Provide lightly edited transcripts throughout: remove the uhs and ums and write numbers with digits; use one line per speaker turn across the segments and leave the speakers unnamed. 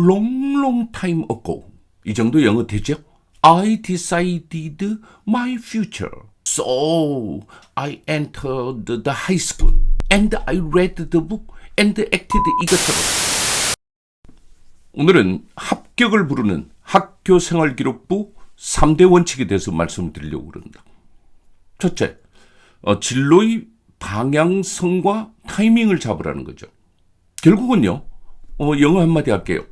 long time ago. 이 정도 영어 되죠? I decided my future. So I entered the high school and I read the book and acted 이것저것. 오늘은 합격을 부르는 학교생활기록부 3대 원칙에 대해서 말씀을 드리려고 그럽니다. 첫째, 진로의 방향성과 타이밍을 잡으라는 거죠. 결국은요, 영어 한마디 할게요.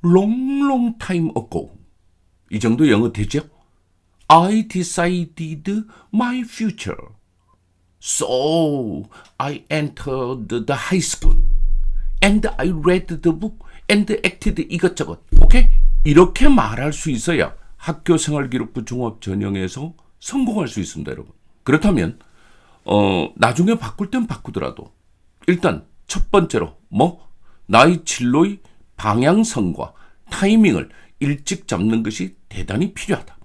long time ago. 이 정도 영어 되죠? I decided my future. So I entered the high school and I read the book and acted 이것저것. 오케이? 이렇게 말할 수 있어야 학교생활기록부 종합전형에서 성공할 수 있습니다, 여러분. 그렇다면 나중에 바꿀 땐 바꾸더라도 일단 첫 번째로 나의 진로의 방향성과 타이밍을 일찍 잡는 것이 대단히 필요하다.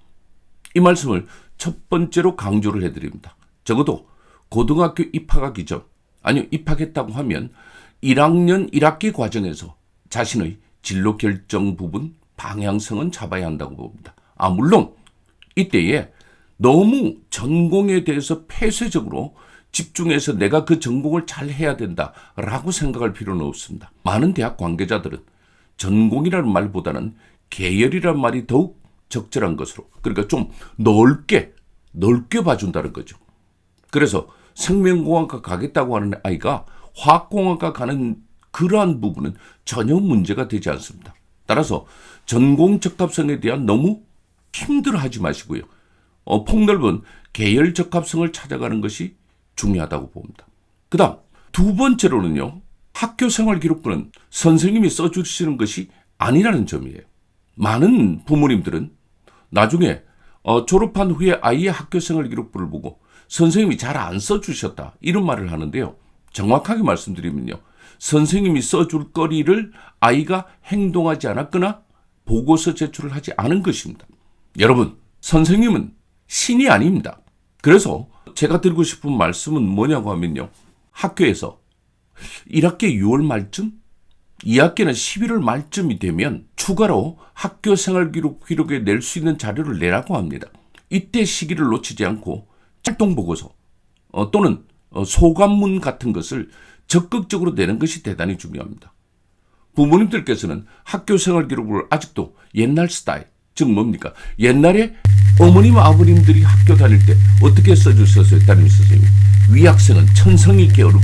이 말씀을 첫 번째로 강조를 해드립니다. 적어도 고등학교 입학하기 전, 입학했다고 하면 1학년 1학기 과정에서 자신의 진로 결정 부분, 방향성은 잡아야 한다고 봅니다. 물론 이때에 너무 전공에 대해서 폐쇄적으로 집중해서 내가 그 전공을 잘 해야 된다라고 생각할 필요는 없습니다. 많은 대학 관계자들은 전공이라는 말보다는 계열이라는 말이 더욱 적절한 것으로, 그러니까 좀 넓게 봐준다는 거죠. 그래서 생명공학과 가겠다고 하는 아이가 화학공학과 가는 그러한 부분은 전혀 문제가 되지 않습니다. 따라서 전공 적합성에 대한 너무 힘들어하지 마시고요. 폭넓은 계열 적합성을 찾아가는 것이 중요하다고 봅니다. 그 다음 두 번째로는요, 학교생활기록부는 선생님이 써주시는 것이 아니라는 점이에요. 많은 부모님들은 나중에 졸업한 후에 아이의 학교생활기록부를 보고 선생님이 잘 안 써주셨다 이런 말을 하는데요. 정확하게 말씀드리면요, 선생님이 써줄 거리를 아이가 행동하지 않았거나 보고서 제출을 하지 않은 것입니다. 여러분, 선생님은 신이 아닙니다. 그래서 제가 드리고 싶은 말씀은 뭐냐고 하면요, 학교에서 1학기 6월 말쯤, 2학기는 11월 말쯤이 되면 추가로 학교생활기록에 낼 수 있는 자료를 내라고 합니다. 이때 시기를 놓치지 않고 활동보고서 또는 소감문 같은 것을 적극적으로 내는 것이 대단히 중요합니다. 부모님들께서는 학교생활기록을 아직도 옛날 스타일, 즉 뭡니까? 옛날에 어머님, 아버님들이 학교 다닐 때 어떻게 써주셨어요, 담임 선생님? 위학생은 천성이 게으르고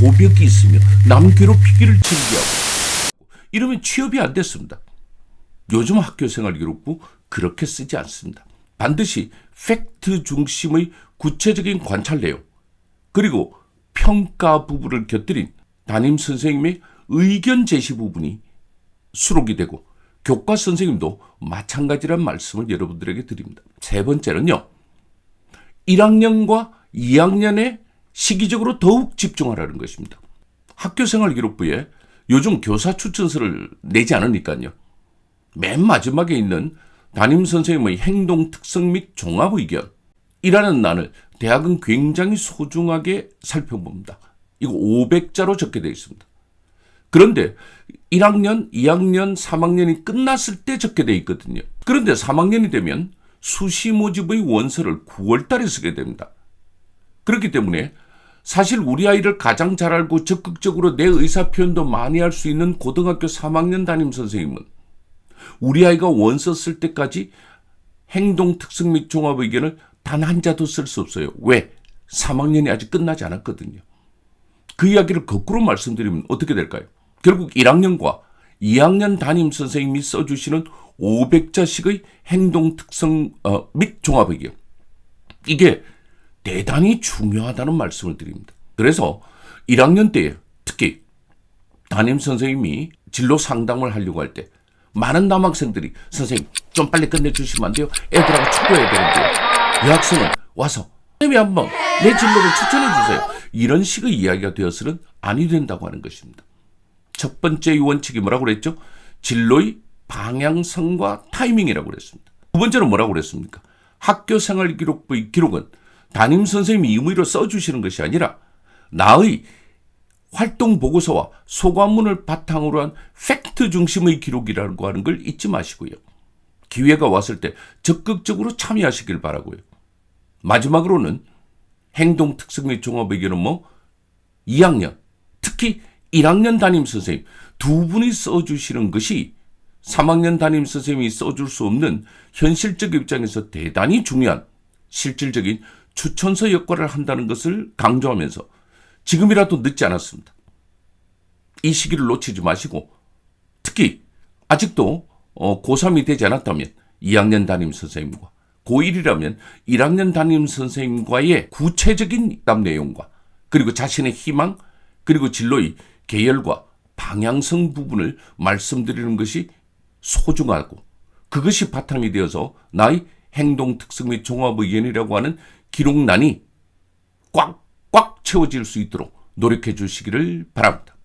도벽이 있으며 남 괴롭히기를 즐겨하고, 이러면 취업이 안 됐습니다. 요즘 학교생활기록부 그렇게 쓰지 않습니다. 반드시 팩트 중심의 구체적인 관찰 내용, 그리고 평가 부분을 곁들인 담임 선생님의 의견 제시 부분이 수록이 되고, 교과 선생님도 마찬가지란 말씀을 여러분들에게 드립니다. 세 번째는요, 1학년과 2학년에 시기적으로 더욱 집중하라는 것입니다. 학교생활기록부에 요즘 교사 추천서를 내지 않으니까요, 맨 마지막에 있는 담임 선생님의 행동 특성 및 종합 의견이라는 난을 대학은 굉장히 소중하게 살펴봅니다. 이거 500자로 적게 되어 있습니다. 그런데 1학년, 2학년, 3학년이 끝났을 때 적게 되어 있거든요. 그런데 3학년이 되면 수시 모집의 원서를 9월 달에 쓰게 됩니다. 그렇기 때문에 사실 우리 아이를 가장 잘 알고 적극적으로 내 의사표현도 많이 할 수 있는 고등학교 3학년 담임 선생님은 우리 아이가 원서 쓸 때까지 행동 특성 및 종합 의견을 단 한 자도 쓸 수 없어요. 왜? 3학년이 아직 끝나지 않았거든요. 그 이야기를 거꾸로 말씀드리면 어떻게 될까요? 결국 1학년과 2학년 담임 선생님이 써주시는 500자씩의 행동 특성 및 종합 의견, 이게 대단히 중요하다는 말씀을 드립니다. 그래서 1학년 때에 특히 담임 선생님이 진로 상담을 하려고 할 때 많은 남학생들이 선생님 좀 빨리 끝내주시면 안 돼요? 애들하고 축구해야 되는데요. 여학생은 와서 선생님이 한번 내 진로를 추천해 주세요. 이런 식의 이야기가 되어서는 아니 된다고 하는 것입니다. 첫 번째 원칙이 뭐라고 그랬죠? 진로의 방향성과 타이밍이라고 그랬습니다. 두 번째는 뭐라고 그랬습니까? 학교생활기록부의 기록은 담임 선생님이 임의로 써주시는 것이 아니라 나의 활동 보고서와 소감문을 바탕으로 한 팩트 중심의 기록이라고 하는 걸 잊지 마시고요. 기회가 왔을 때 적극적으로 참여하시길 바라고요. 마지막으로는 행동 특성 및 종합 의견은 2학년, 특히 1학년 담임 선생님 두 분이 써주시는 것이 3학년 담임 선생님이 써줄 수 없는 현실적 입장에서 대단히 중요한 실질적인 추천서 역할을 한다는 것을 강조하면서 지금이라도 늦지 않았습니다. 이 시기를 놓치지 마시고 특히 아직도 고3이 되지 않았다면 2학년 담임 선생님과 고1이라면 1학년 담임 선생님과의 구체적인 답 내용과 그리고 자신의 희망 그리고 진로의 계열과 방향성 부분을 말씀드리는 것이 소중하고 그것이 바탕이 되어서 나의 행동 특성 및 종합 의견이라고 하는 기록란이 꽉꽉 채워질 수 있도록 노력해 주시기를 바랍니다.